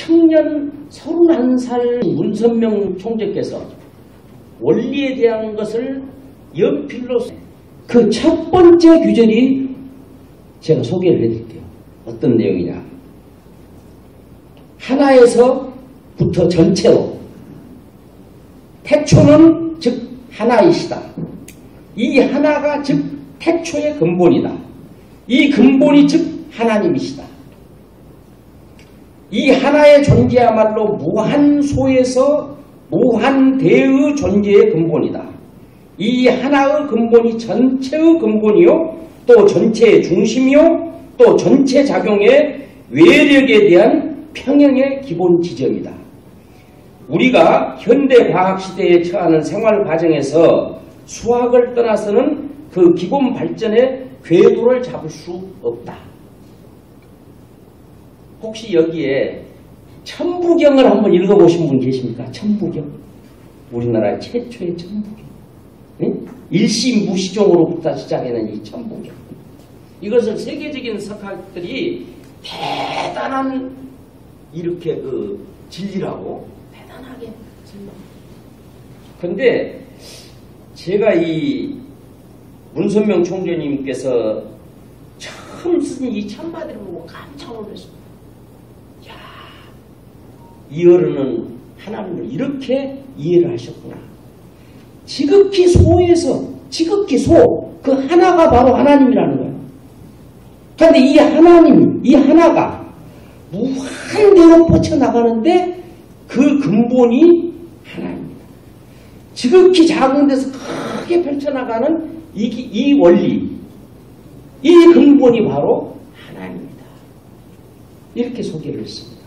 청년 31살 문선명 총재께서 원리에 대한 것을 연필로 그 첫 번째 규절이 제가 소개를 해드릴게요. 어떤 내용이냐. 하나에서부터 전체로 태초는 즉 하나이시다. 이 하나가 즉 태초의 근본이다. 이 근본이 즉 하나님이시다. 이 하나의 존재야말로 무한소에서 무한대의 존재의 근본이다. 이 하나의 근본이 전체의 근본이요, 또 전체의 중심이요, 또 전체 작용의 외력에 대한 평형의 기본 지점이다. 우리가 현대 과학시대에 처하는 생활 과정에서 수학을 떠나서는 그 기본 발전의 궤도를 잡을 수 없다. 혹시 여기에 천부경을 한번 읽어보신 분 계십니까? 천부경. 우리나라 최초의 천부경. 네? 일시무시종으로부터 시작하는 이 천부경. 이것을 세계적인 석학들이 대단한 이렇게 그 진리라고 대단하게 설명. 근데 제가 이 문선명 총재님께서 처음 쓴 이 천마디를 보고 깜짝 놀랐습니다. 야, 이 어른은 하나님을 이렇게 이해를 하셨구나. 지극히 소에서 지극히 소, 그 하나가 바로 하나님이라는 거예요. 그런데 이 하나님, 이 하나가 무한대로 뻗쳐나가는데 그 근본이 하나님입니다. 지극히 작은 데서 크게 펼쳐나가는 이 원리, 이 근본이 바로 하나님입니다. 이렇게 소개를 했습니다.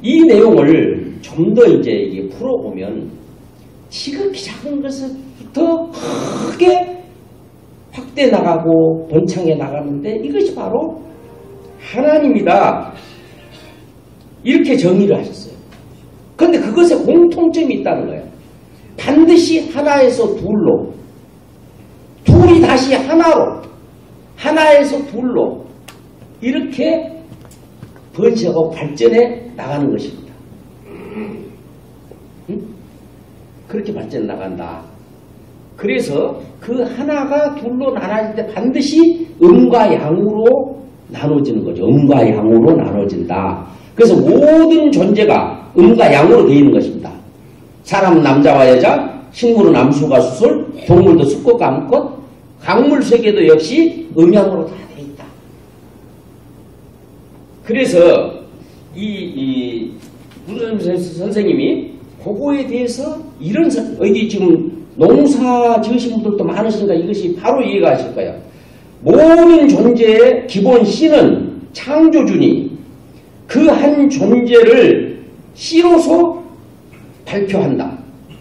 이 내용을 좀 더 이제 풀어보면 지극히 작은 것부터 크게 확대 나가고 번창해 나가는데 이것이 바로 하나님이다. 이렇게 정의를 하셨어요. 그런데 그것에 공통점이 있다는 거예요. 반드시 하나에서 둘로, 둘이 다시 하나로, 하나에서 둘로 이렇게 번식하고 발전해 나가는 것입니다. 응? 그렇게 발전해 나간다. 그래서 그 하나가 둘로 나눠질 때 반드시 음과 양으로 나눠지는 거죠. 음과 양으로 나눠진다. 그래서 모든 존재가 음과 양으로 되어 있는 것입니다. 사람은 남자와 여자, 식물은 암수가 수술, 동물도 숫꽃과 암꽃, 강물 세계도 역시 음양으로 다 되어 있다. 그래서 이 문선명 선생님이 그거에 대해서 이런 여기 지금 농사 지으신 분들도 많으시니까 이것이 바로 이해가 하실 거예요. 모든 존재의 기본 씨는 창조주니 그 한 존재를 씨로서 발표한다.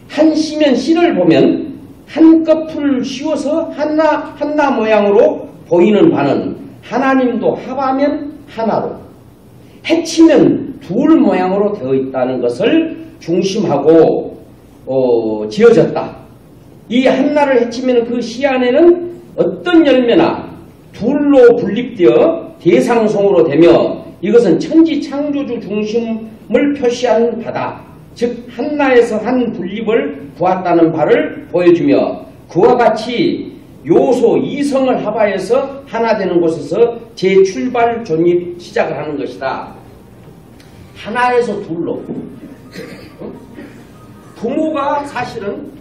한 씨면 씨를 보면 한꺼풀 씌워서 한나 모양으로 보이는 바는 하나님도 합하면 하나로, 해치면 둘 모양으로 되어 있다는 것을 중심하고 지어졌다. 이 한나를 해치면 그 씨 안에는 어떤 열매나 둘로 분립되어 대상성으로 되며 이것은 천지 창조주 중심을 표시한 바다. 즉 한나에서 한 분립을 보았다는 바를 보여주며 그와 같이 요소 이성을 합하여서 하나 되는 곳에서 재출발 존립 시작을 하는 것이다. 하나에서 둘로. 부모가 사실은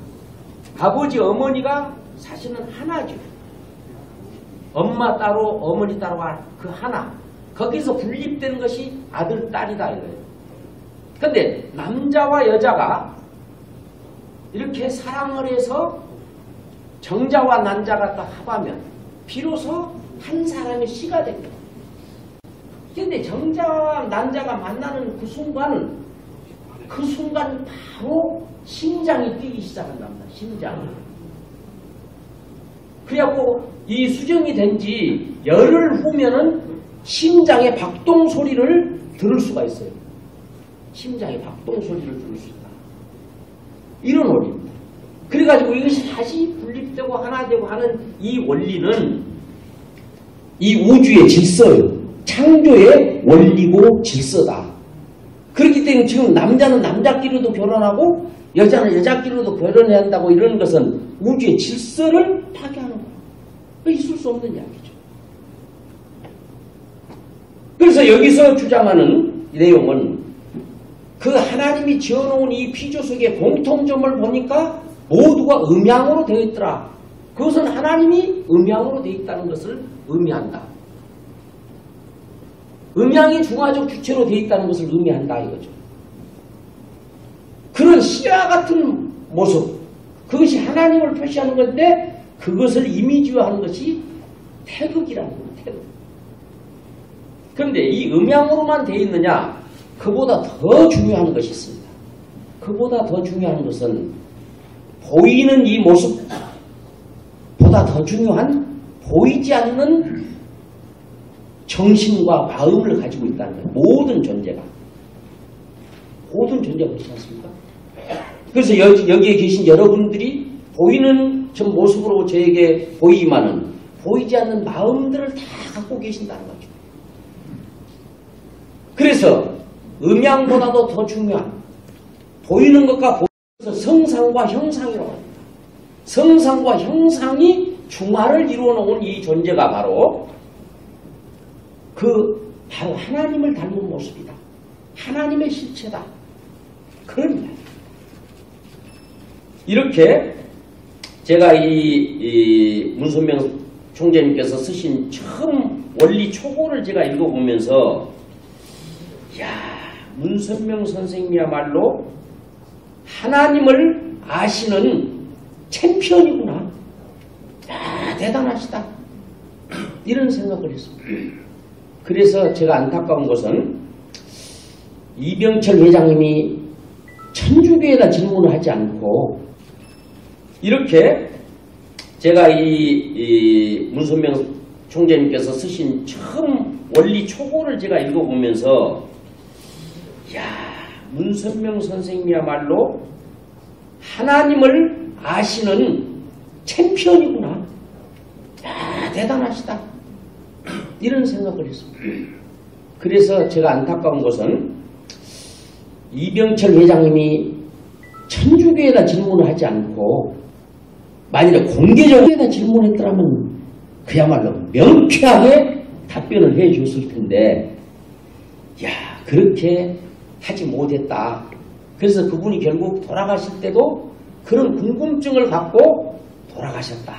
아버지 어머니가 사실은 하나죠. 엄마 따로 어머니 따로가 그 하나. 거기서 분립된 것이 아들 딸이다 이거예요. 근데 남자와 여자가 이렇게 사랑을 해서 정자와 난자가 딱 합하면 비로소 한 사람의 씨가 됩니다. 근데 정자와 난자가 만나는 그 순간 바로 심장이 뛰기 시작한답니다. 심장이. 그래갖고 이 수정이 된 지 열흘 후면은 심장의 박동 소리를 들을 수가 있어요. 심장의 박동 소리를 들을 수 있다. 이런 원리입니다. 그래가지고 이것이 다시 분립되고 하나 되고 하는 이 원리는 이 우주의 질서예요. 창조의 원리고 질서다. 그렇기 때문에 지금 남자는 남자끼리도 결혼하고 여자는 여자끼리도 결혼해야 한다고 이러는 것은 우주의 질서를 파괴하는 거예요. 있을 수 없는 이야기죠. 그래서 여기서 주장하는 내용은 그 하나님이 지어놓은 이 피조 속의 공통점을 보니까 모두가 음양으로 되어 있더라. 그것은 하나님이 음양으로 되어 있다는 것을 의미한다. 음양이 중화적 주체로 되어 있다는 것을 의미한다 이거죠. 그런 씨와 같은 모습, 그것이 하나님을 표시하는 건데 그것을 이미지화하는 것이 태극이라는 거예요. 태극. 그런데 이 음양으로만 되어 있느냐? 그보다 더 중요한 것이 있습니다. 그보다 더 중요한 것은 보이는 이 모습보다 더 중요한 보이지 않는 정신과 마음을 가지고 있다는 거예요. 모든 존재가. 모든 존재가 그렇지 않습니까? 그래서 여기에 계신 여러분들이 보이는 저 모습으로 저에게 보이지만은 보이지 않는 마음들을 다 갖고 계신다는 거죠. 그래서 음양보다도 더 중요한 보이는 것과 보이는 성상과 형상이라고 합니다. 성상과 형상이 중화를 이루어 놓은 이 존재가 바로 바로 하나님을 닮은 모습이다. 하나님의 실체다. 그런 이야기입니다. 이렇게 제가 이 문선명 총재님께서 쓰신 처음 원리 초고를 제가 읽어보면서 문선명 선생님이야말로 하나님을 아시는 챔피언이구나. 대단하시다. 이런 생각을 했습니다. 그래서 제가 안타까운 것은 이병철 회장님이 천주교에다 질문을 하지 않고 이렇게 제가 이 문선명 총재님께서 쓰신 처음 원리 초고를 제가 읽어보면서 문선명 선생님이야말로 하나님을 아시는 챔피언이구나. 대단하시다. 이런 생각을 했습니다. 그래서 제가 안타까운 것은 이병철 회장님이 천주교에다 질문을 하지 않고 만일에 공개적으로 질문했더라면 그야말로 명쾌하게 답변을 해 줬을 텐데 그렇게 하지 못했다. 그래서 그분이 결국 돌아가실 때도 그런 궁금증을 갖고 돌아가셨다.